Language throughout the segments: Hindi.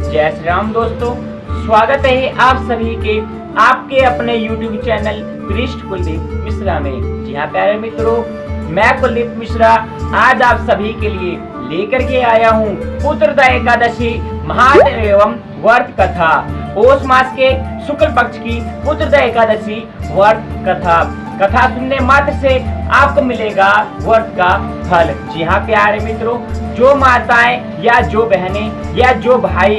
जय श्री राम दोस्तों, स्वागत है आप सभी के आपके अपने YouTube चैनल वरिष्ठ कुलदीप मिश्रा में। जी हाँ प्यारे मित्रों, मैं कुलदीप मिश्रा आज आप सभी के लिए लेकर के आया हूँ पुत्रदा एकादशी महात्म्य एवं व्रत कथा। पौष मास के शुक्ल पक्ष की पुत्रदा एकादशी व्रत कथा। कथा सुनने मात्र से आपको मिलेगा व्रत का फल। जी हाँ प्यारे मित्रों, जो माताएं या जो बहनें या जो भाई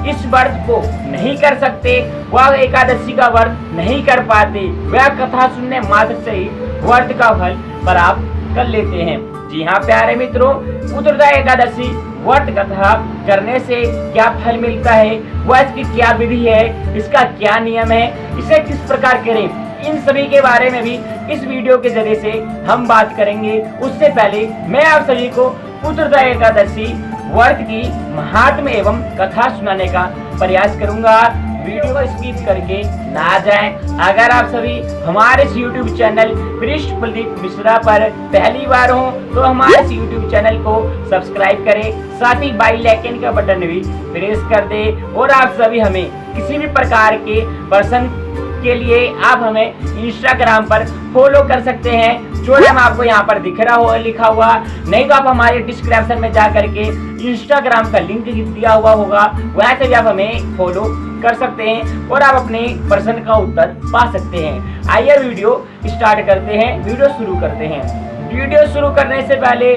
इस व्रत को नहीं कर सकते, वह एकादशी का व्रत नहीं कर पाते, वह कथा सुनने मात्र से ही व्रत का फल प्राप्त कर लेते हैं। जी हाँ प्यारे मित्रों, पुत्रदा एकादशी व्रत कथा करने से क्या फल मिलता है, वह इसकी क्या विधि है, इसका क्या नियम है, इसे किस प्रकार करें, इन सभी के बारे में भी इस वीडियो के जरिए से हम बात करेंगे। उससे पहले मैं आप सभी को पुत्रदा एकादशी व्रत की महात्म्य एवं कथा सुनाने का प्रयास करूंगा। वीडियो को स्किप करके ना जाएं। अगर आप सभी हमारे इस YouTube चैनल वरिष्ठ कुलदीप मिश्रा पर पहली बार हो तो हमारे इस YouTube चैनल को सब्सक्राइब करें, साथ ही बेल आइकन का बटन भी प्रेस कर दें। और आप सभी हमें किसी भी प्रकार के प्रश्न के लिए आप हमें इंस्टाग्राम पर फॉलो कर सकते हैं, जो नाम आपको यहाँ पर दिख रहा हो लिखा हुआ, नहीं तो आप हमारे डिस्क्रिप्शन में जा करके इंस्टाग्राम का लिंक दिया हुआ होगा, वहाँ से भी आप हमें फॉलो कर सकते हैं और आप अपने प्रश्न का उत्तर पा सकते हैं। आइए वीडियो स्टार्ट करते हैं, वीडियो शुरू करते हैं। वीडियो शुरू करने से पहले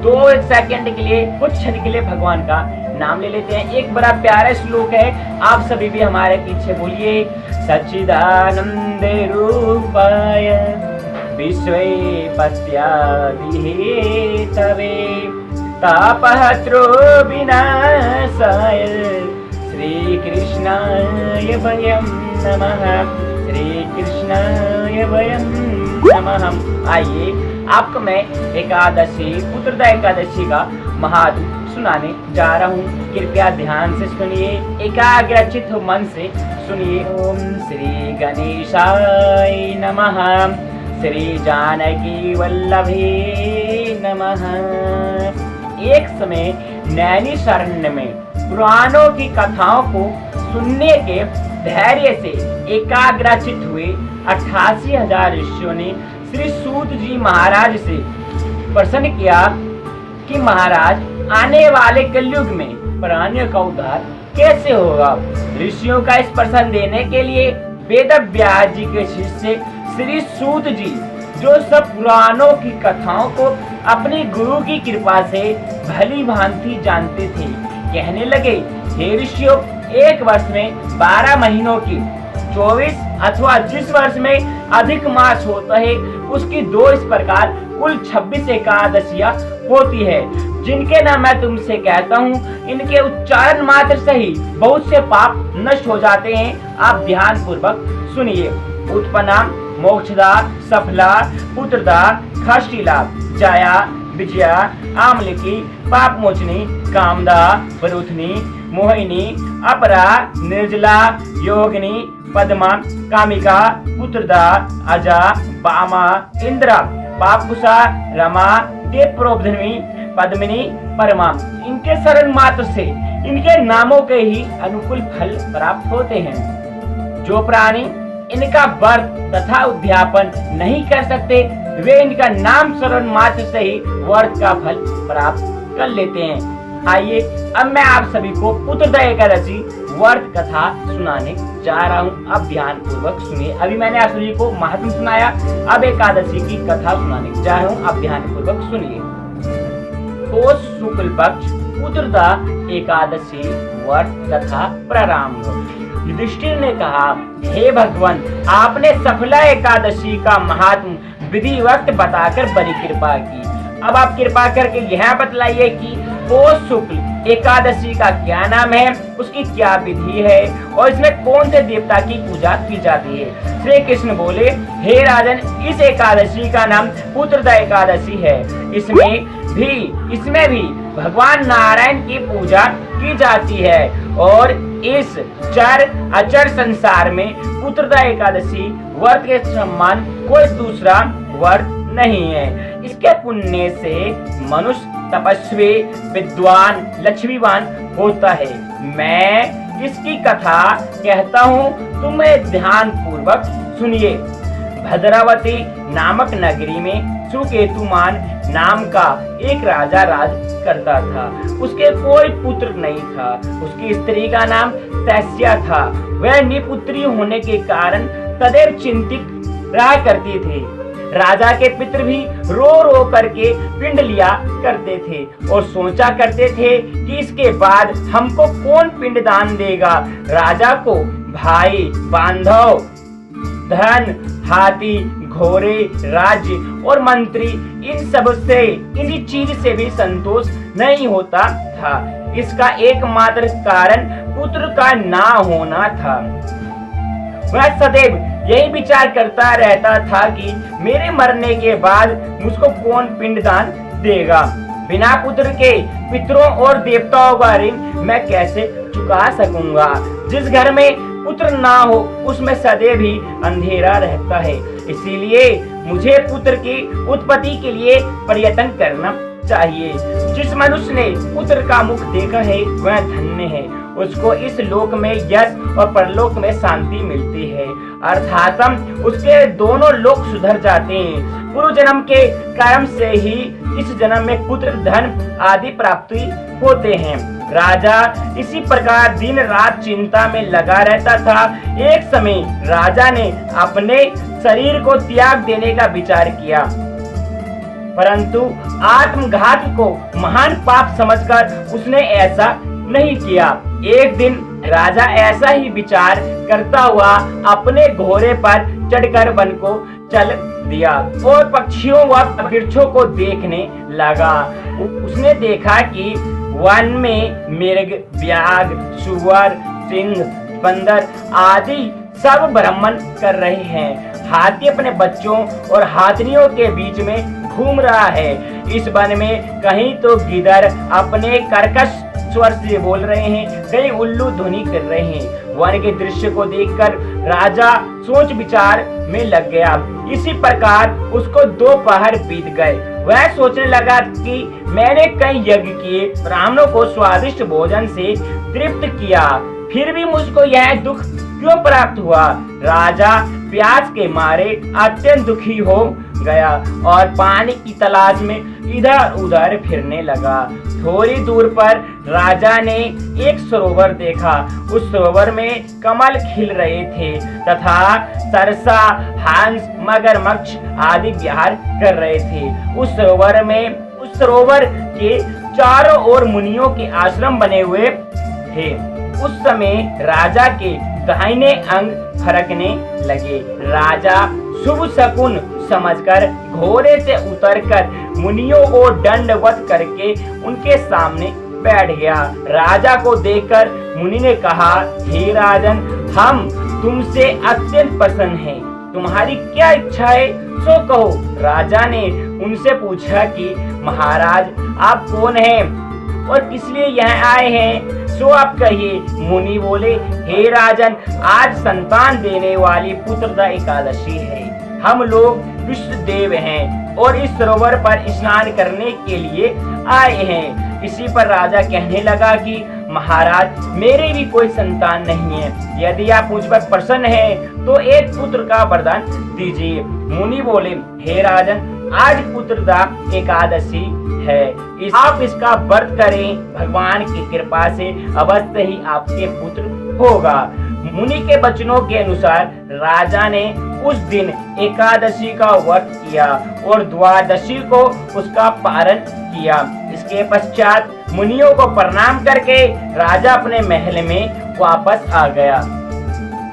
2 सेकंड के लिए कुछ क्षण के लिए भगवान का नाम ले लेते हैं। एक बड़ा प्यारा श्लोक है, आप सभी भी हमारे पीछे बोलिए। सच्चिदानंद रूपाय विश्वे पश्यादिहे तवे तापहत्रो विनाशाय श्री कृष्णाय वयं नमः, श्री कृष्णाय वयं नमः। आइए आपको मैं एकादशी पुत्रदा एकादशी का महात्म्य सुनाने जा रहा हूँ। कृपया ध्यान से सुनिए, एकाग्रचित मन से सुनिए। ओम श्री गणेशाय नमः, श्री जानकी वल्लभे नमः। एक समय नैमिषारण्य में पुराणों की कथाओं को सुनने के धैर्य से एकाग्रचित हुए 88,000 ऋषियों ने श्री सूत जी महाराज से प्रश्न किया कि महाराज, आने वाले कलयुग में प्राणियों का उद्धार कैसे होगा। ऋषियों का इस प्रश्न देने के लिए वेद व्यास जी के शिष्य श्री सूत जी, जो सब पुराणों की कथाओं को अपनी गुरु की कृपा से भली भांति जानते थे, कहने लगे, हे ऋषियों, एक वर्ष में 12 महीनों की 24 अथवा जिस वर्ष में अधिक मास होता है उसकी 2 इस प्रकार कुल 26 एकादशियां होती है, जिनके नाम मैं तुमसे कहता हूँ। इनके उच्चारण मात्र से ही बहुत से पाप नष्ट हो जाते हैं। आप ध्यान पूर्वक सुनिए। उत्पन्ना, मोक्षदा, सफला, पुत्रदा, खष्टिला, जया, विजया, आमलिकी, पाप मोचनी, कामदा, वरुथनी, मोहिनी, अपरा, निर्जला, योगिनी, पद्मा, कामिका, पुत्रदा, अजा, बामा, इंद्रा, पापकुशा, रमा, देवप्रोधनी, पद्मिनी, परमा। इनके शरण मात्र से इनके नामों के ही अनुकूल फल प्राप्त होते हैं। जो प्राणी इनका व्रत तथा उद्यापन नहीं कर सकते, वे इनका नाम शरण मात्र से ही व्रत का फल प्राप्त कर लेते हैं। आइए अब मैं आप सभी को पुत्रदा एकादशी व्रत कथा सुनाने जा रहा हूँ। अब ध्यान पूर्वक सुनिए। अभी मैंने आप सभी को महात्म्य सुनाया, अब एकादशी की कथा सुनाने जा रहा हूँ। अब ध्यान पूर्वक सुनिए। पौष शुक्ल पक्ष पुत्रदा एकादशी व्रत कथा प्रारंभ। युधिष्ठिर ने कहा, हे भगवान, आपने सफला एकादशी का महात्म्य विधिवत बताकर बड़ी कृपा की। अब आप कृपा करके यह बतलाइए कि पौष शुक्ल एकादशी का क्या नाम है, उसकी क्या विधि है और इसमें कौन से देवता की पूजा की जाती है। श्री कृष्ण बोले, हे राजन, इस एकादशी का नाम पुत्रदा एकादशी है। इसमें भी भगवान नारायण की पूजा की जाती है और इस चर अचर संसार में पुत्रदा एकादशी व्रत के समान कोई दूसरा व्रत नहीं है। इसके पुण्य से मनुष्य तपस्वी, विद्वान, लक्ष्मीवान होता है। मैं इसकी कथा कहता हूँ, तुम्हें ध्यान पूर्वक सुनिए। भद्रावती नामक नगरी में सुकेतुमान नाम का एक राजा राज करता था। उसके कोई पुत्र नहीं था। उसकी स्त्री का नाम तैस्या था। वह निपुत्री होने के कारण सदैव चिंतित रहा करती थी। राजा के पितर भी रो रो करके पिंड लिया करते थे और सोचा करते थे कि इसके बाद हमको कौन पिंड दान देगा। राजा को भाई, बांधव, धन, हाथी, घोड़े, राज्य और मंत्री, इन सब से किसी चीज से भी संतोष नहीं होता था। इसका एकमात्र कारण पुत्र का ना होना था। वह सदैव यही विचार करता रहता था कि मेरे मरने के बाद मुझको कौन पिंडदान देगा। बिना पुत्र के पितरों और देवताओं का ऋण मैं कैसे चुका सकूंगा। जिस घर में पुत्र ना हो उसमें सदैव ही अंधेरा रहता है। इसीलिए मुझे पुत्र की उत्पत्ति के लिए प्रयत्न करना चाहिए। जिस मनुष्य ने पुत्र का मुख देखा है वह धन्य है। उसको इस लोक में यश और परलोक में शांति मिलती है, अर्थात उसके दोनों लोक सुधर जाते हैं। पूर्व जन्म के कर्म से ही इस जन्म में पुत्र, धन आदि प्राप्ति होते हैं। राजा इसी प्रकार दिन रात चिंता में लगा रहता था। एक समय राजा ने अपने शरीर को त्याग देने का विचार किया, परंतु आत्मघात को महान पाप समझकर उसने ऐसा नहीं किया। एक दिन राजा ऐसा ही विचार करता हुआ अपने घोड़े पर चढ़कर वन को चल दिया और पक्षियों व वृक्षों को देखने लगा। उसने देखा कि वन में मृग, व्याघ, सुअर, सिंह, बंदर आदि सब भ्रमण कर रहे हैं। हाथी अपने बच्चों और हाथियों के बीच में घूम रहा है। इस वन में कहीं तो गिद्ध अपने कर्कश स्वर से बोल रहे हैं, कई उल्लू ध्वनि कर रहे हैं। वन के दृश्य को देखकर राजा सोच विचार में लग गया। इसी प्रकार उसको 2 पहर बीत गए। वह सोचने लगा कि मैंने कई यज्ञ किए, ब्राह्मणों को स्वादिष्ट भोजन से तृप्त किया, फिर भी मुझको यह दुख क्यों प्राप्त हुआ। राजा प्यास के मारे अत्यंत दुखी हो गया और पानी की तलाश में इधर उधर फिरने लगा। थोड़ी दूर पर राजा ने एक सरोवर देखा। उस सरोवर में कमल खिल रहे थे तथा सरसा, हंस, मगरमच्छ आदि विहार कर रहे थे। उस सरोवर के चारों ओर मुनियों के आश्रम बने हुए थे। उस समय राजा के दाहिने अंग फरकने लगे। राजा शुभ शकुन समझकर घोड़े से उतरकर मुनियों को दंडवत करके उनके सामने बैठ गया। राजा को देखकर मुनि ने कहा, हे राजन, हम तुमसे अत्यंत प्रसन्न हैं। तुम्हारी क्या इच्छा है सो कहो। राजा ने उनसे पूछा कि महाराज, आप कौन हैं और किस लिए यहाँ आए हैं, सो आप कहिए। मुनि बोले, हे राजन, आज संतान देने वाली पुत्रदा एकादशी है। हम लोग विष्णु देव हैं और इस सरोवर पर स्नान करने के लिए आए हैं। इसी पर राजा कहने लगा कि महाराज, मेरे भी कोई संतान नहीं है। यदि आप मुझ पर प्रसन्न हैं तो एक पुत्र का वरदान दीजिए। मुनि बोले, हे राजन, आज पुत्रदा एकादशी है, आप इसका व्रत करें। भगवान की कृपा से अवश्य ही आपके पुत्र होगा। मुनि के वचनों के अनुसार राजा ने उस दिन एकादशी का व्रत किया और द्वादशी को उसका पारण किया। इसके पश्चात मुनियों को प्रणाम करके राजा अपने महल में वापस आ गया।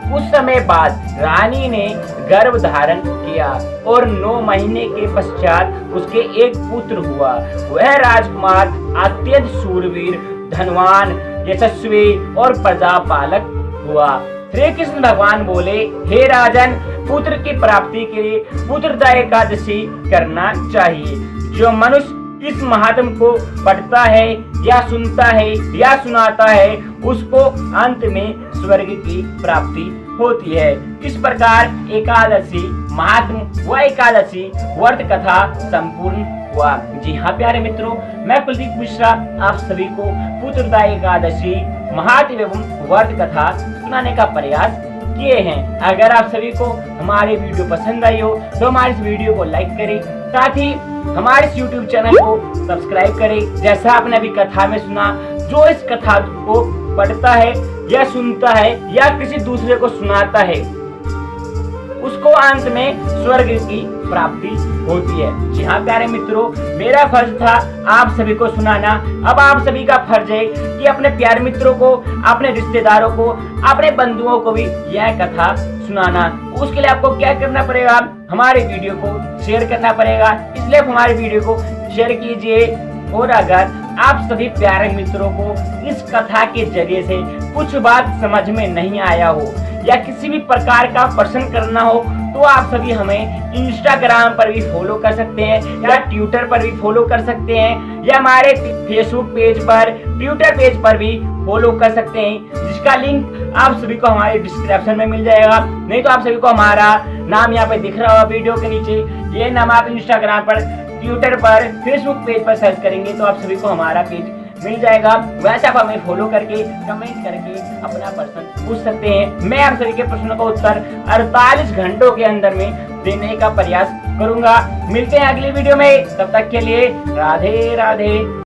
कुछ समय बाद रानी ने गर्भ धारण किया और 9 महीने के पश्चात उसके एक पुत्र हुआ। वह राजकुमार अत्यंत शूरवीर, धनवान, यशस्वी और प्रजापालक हुआ। श्री कृष्ण भगवान बोले, हे राजन, पुत्र की प्राप्ति के लिए पुत्रदा एकादशी करना चाहिए। जो मनुष्य इस महात्म को पढ़ता है या सुनता है या सुनाता है, उसको अंत में स्वर्ग की प्राप्ति होती है। इस प्रकार एकादशी महात्म व एकादशी व्रत कथा संपूर्ण हुआ। जी हाँ प्यारे मित्रों, मैं कुलदीप मिश्रा आप सभी को पुत्रदायी एकादशी महादेव एवं व्रत कथा सुनाने का प्रयास किए हैं। अगर आप सभी को हमारे वीडियो पसंद आई हो तो हमारे इस वीडियो को लाइक करें, साथ ही हमारे इस यूट्यूब चैनल को सब्सक्राइब करें। जैसा आपने अभी कथा में सुना, जो इस कथा को पढ़ता है या सुनता है या किसी दूसरे को सुनाता है, उसको अंत में स्वर्ग की प्राप्ति होती है। जी हाँ प्यारे मित्रों, मेरा फर्ज था आप सभी को सुनाना। अब आप सभी का फर्ज है कि अपने प्यारे मित्रों को, अपने रिश्तेदारों को, अपने बंधुओं को भी यह कथा सुनाना। उसके लिए आपको क्या करना पड़ेगा, हमारे वीडियो को शेयर करना पड़ेगा। इसलिए हमारे वीडियो को शेयर कीजिए। और अगर आप सभी प्यारे मित्रों को इस कथा के जरिए से कुछ बात समझ में नहीं आया हो या किसी भी प्रकार का प्रश्न करना हो तो आप सभी हमें इंस्टाग्राम पर भी फॉलो कर सकते हैं या ट्विटर पर भी फॉलो कर सकते हैं या हमारे फेसबुक पेज पर, ट्विटर पेज पर भी फॉलो कर सकते हैं, जिसका लिंक आप सभी को हमारे डिस्क्रिप्शन में मिल जाएगा। नहीं तो आप सभी को हमारा नाम यहाँ पे दिख रहा होगा वीडियो के नीचे। ये नाम आप इंस्टाग्राम पर, ट्विटर पर, फेसबुक पेज पर सर्च करेंगे तो आप सभी को हमारा पेज मिल जाएगा। वैसे आप हमें फॉलो करके, कमेंट करके अपना प्रश्न पूछ सकते हैं। मैं आप सभी के प्रश्नों का उत्तर 48 घंटों के अंदर में देने का प्रयास करूंगा। मिलते हैं अगली वीडियो में, तब तक के लिए राधे राधे।